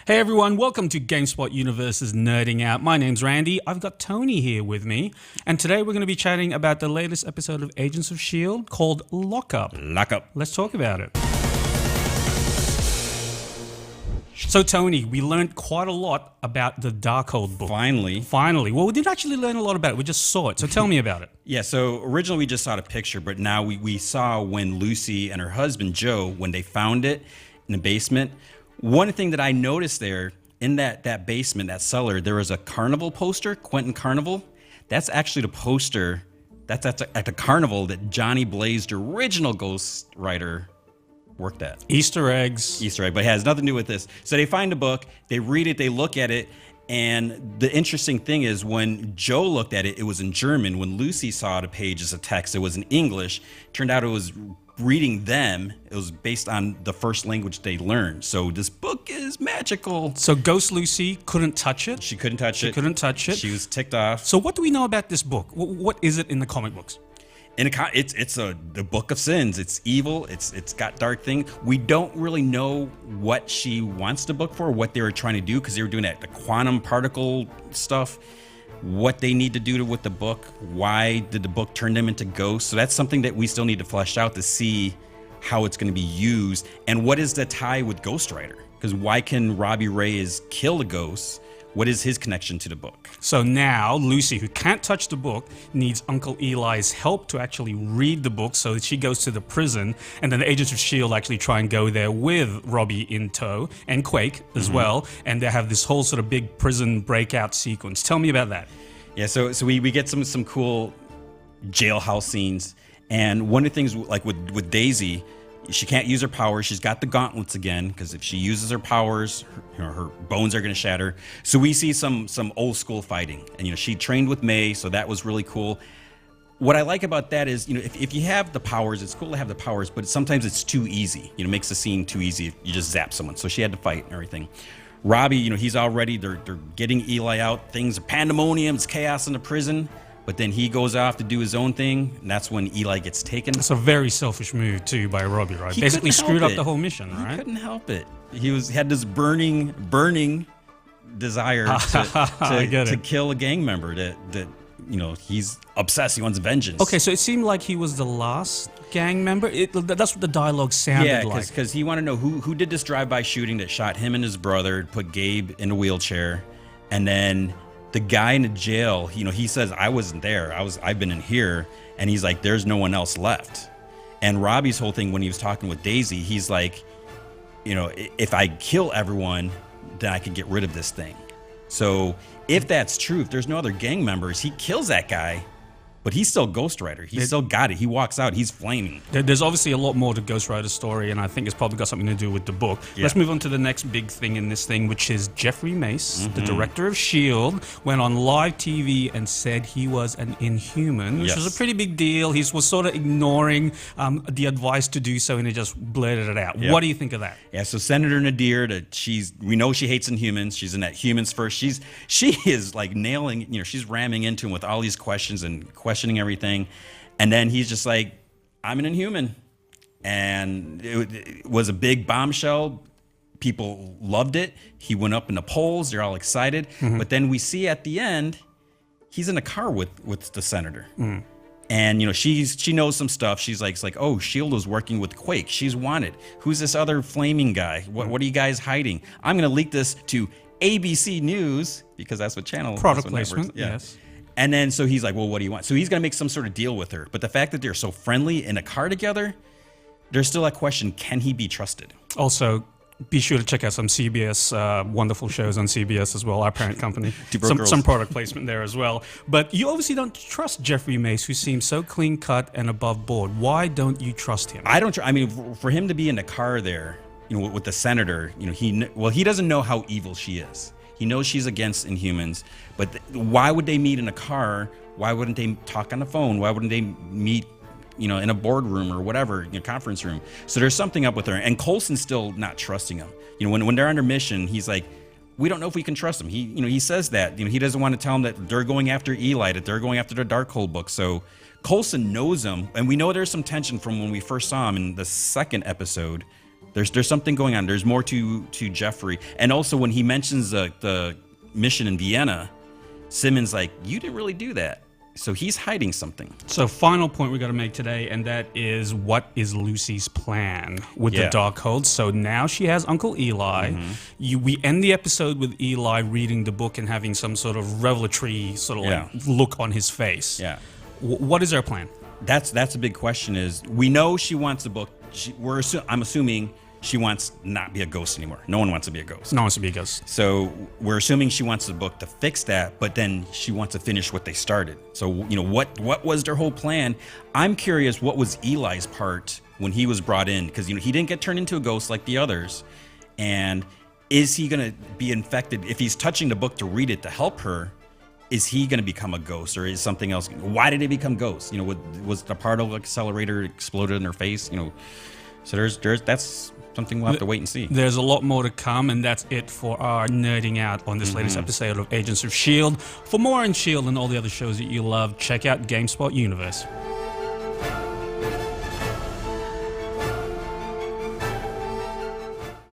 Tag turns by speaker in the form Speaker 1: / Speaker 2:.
Speaker 1: Hey everyone, welcome to GameSpot Universe's Nerding Out. My name's Randy. I've got Tony here with me, and today we're going to be chatting about the latest episode of Agents of S.H.I.E.L.D. called Lockup.
Speaker 2: Lockup.
Speaker 1: Let's talk about it. So Tony, we learned quite a lot about the Darkhold book.
Speaker 2: Finally.
Speaker 1: Well, we didn't actually learn a lot about it. We just saw it. So tell me about it.
Speaker 2: Yeah, so originally we just saw the picture, but now we saw when Lucy and her husband, Joe, when they found it in the basement. One thing that I noticed there, in that basement, that cellar, there was a carnival poster, Quentin Carnival. That's actually the poster that's at the carnival that Johnny Blaze, the original Ghost Rider, worked at.
Speaker 1: Easter eggs.
Speaker 2: Easter egg, but it has nothing to do with this. So they find the book, they read it, they look at it, and the interesting thing is when Joe looked at it, it was in German. When Lucy saw the page as a text, it was in English. Turned out it was reading them. It was based on the first language they learned. So this book is magical.
Speaker 1: So Ghost Lucy couldn't touch it.
Speaker 2: She couldn't touch it.
Speaker 1: She couldn't touch it.
Speaker 2: She was ticked off.
Speaker 1: So what do we know about this book? What is it in the comic books?
Speaker 2: It's the book of sins. It's evil. It's got dark things. We don't really know what she wants the book for, what they were trying to do, because they were doing the quantum particle stuff. What they need to do with the book. Why did the book turn them into ghosts? So that's something that we still need to flesh out to see how it's going to be used, and what is the tie with Ghost Rider? Because why can Robbie Reyes kill the ghosts? What is his connection to the book?
Speaker 1: So now Lucy, who can't touch the book, needs Uncle Eli's help to actually read the book, so that she goes to the prison, and then the Agents of S.H.I.E.L.D. actually try and go there with Robbie in tow, and Quake as well, and they have this whole sort of big prison breakout sequence. Tell me about that.
Speaker 2: Yeah, so we get some cool jailhouse scenes, and one of the things, like with Daisy, she can't use her powers. She's got the gauntlets again, because if she uses her powers, her bones are going to shatter. So we see some old school fighting, and she trained with May, so that was really cool. What I like about that is, if you have the powers, it's cool to have the powers, but sometimes it's too easy. It makes the scene too easy if you just zap someone. So she had to fight and everything. Robbie, he's already, they're getting Eli out. Things are pandemonium, it's chaos in the prison. But then he goes off to do his own thing, and that's when Eli gets taken.
Speaker 1: It's a very selfish move too by Robbie, right?
Speaker 2: He
Speaker 1: basically screwed up the whole mission, right?
Speaker 2: He couldn't help it. He had this burning desire to kill a gang member that he's obsessed. He wants vengeance.
Speaker 1: Okay, so it seemed like he was the last gang member. That's what the dialogue sounded like.
Speaker 2: Yeah, because he wanted to know who did this drive-by shooting that shot him and his brother, put Gabe in a wheelchair, and then the guy in the jail, he says, I wasn't there. I've been in here. And he's like, there's no one else left. And Robbie's whole thing when he was talking with Daisy, he's like, if I kill everyone, then I can get rid of this thing. So if that's true, if there's no other gang members, he kills that guy. But he's still Ghost Rider. He's still got it. He walks out. He's flaming.
Speaker 1: There's obviously a lot more to Ghost Rider's story, and I think it's probably got something to do with the book. Yeah. Let's move on to the next big thing in this thing, which is Jeffrey Mace, the director of S.H.I.E.L.D., went on live TV and said he was an Inhuman, which was a pretty big deal. He was sort of ignoring the advice to do so, and he just blurted it out. Yep. What do you think of that?
Speaker 2: Yeah, so Senator Nadir, we know she hates Inhumans. She's in that Humans First. She is like nailing, she's ramming into him with all these questions and questioning everything, and then he's just like, I'm an Inhuman. And it was a big bombshell. People loved it. He went up in the polls. They're all excited. But then we see at the end, he's in a car with the senator. And she knows some stuff. She's like, oh, S.H.I.E.L.D. was working with Quake. She's wanted. Who's this other flaming guy? What are you guys hiding? I'm gonna leak this to ABC News, because that's what channel.
Speaker 1: Product placement. Yes.
Speaker 2: And then so he's like, well, what do you want? So he's going to make some sort of deal with her. But the fact that they're so friendly in a car together, there's still that question, can he be trusted?
Speaker 1: Also, be sure to check out some CBS wonderful shows on CBS as well, our parent company. some product placement there as well. But you obviously don't trust Jeffrey Mace, who seems so clean-cut and above board. Why don't you trust him?
Speaker 2: I don't. I mean, for him to be in the car there, with the senator, he doesn't know how evil she is. He knows she's against Inhumans, but why would they meet in a car? Why wouldn't they talk on the phone? Why wouldn't they meet, in a boardroom or whatever, conference room? So there's something up with her. And Coulson's still not trusting him. When they're under mission, he's like, we don't know if we can trust him. He says that. He doesn't want to tell him that they're going after Eli, that they're going after the Darkhold book. So Coulson knows him, and we know there's some tension from when we first saw him in the second episode. There's something going on. There's more to Jeffrey. And also when he mentions the mission in Vienna, Simmons like, you didn't really do that. So he's hiding something.
Speaker 1: So final point we got to make today, and that is, what is Lucy's plan with the Darkhold? So now she has Uncle Eli. We end the episode with Eli reading the book and having some sort of revelatory sort of like look on his face.
Speaker 2: Yeah.
Speaker 1: What is her plan?
Speaker 2: That's a big question. Is we know she wants the book. I'm assuming she wants not be a ghost anymore. No one wants to be a ghost.
Speaker 1: No one wants to be a ghost.
Speaker 2: So we're assuming she wants the book to fix that, but then she wants to finish what they started. So, what was their whole plan? I'm curious, what was Eli's part when he was brought in? Because, he didn't get turned into a ghost like the others. And is he going to be infected? If he's touching the book to read it to help her, is he going to become a ghost, or is something else? Why did he become ghost? Was the particle accelerator exploded in her face? So that's something we'll have to wait and see.
Speaker 1: There's a lot more to come, and that's it for our nerding out on this latest episode of Agents of S.H.I.E.L.D. For more on S.H.I.E.L.D. and all the other shows that you love, check out GameSpot Universe.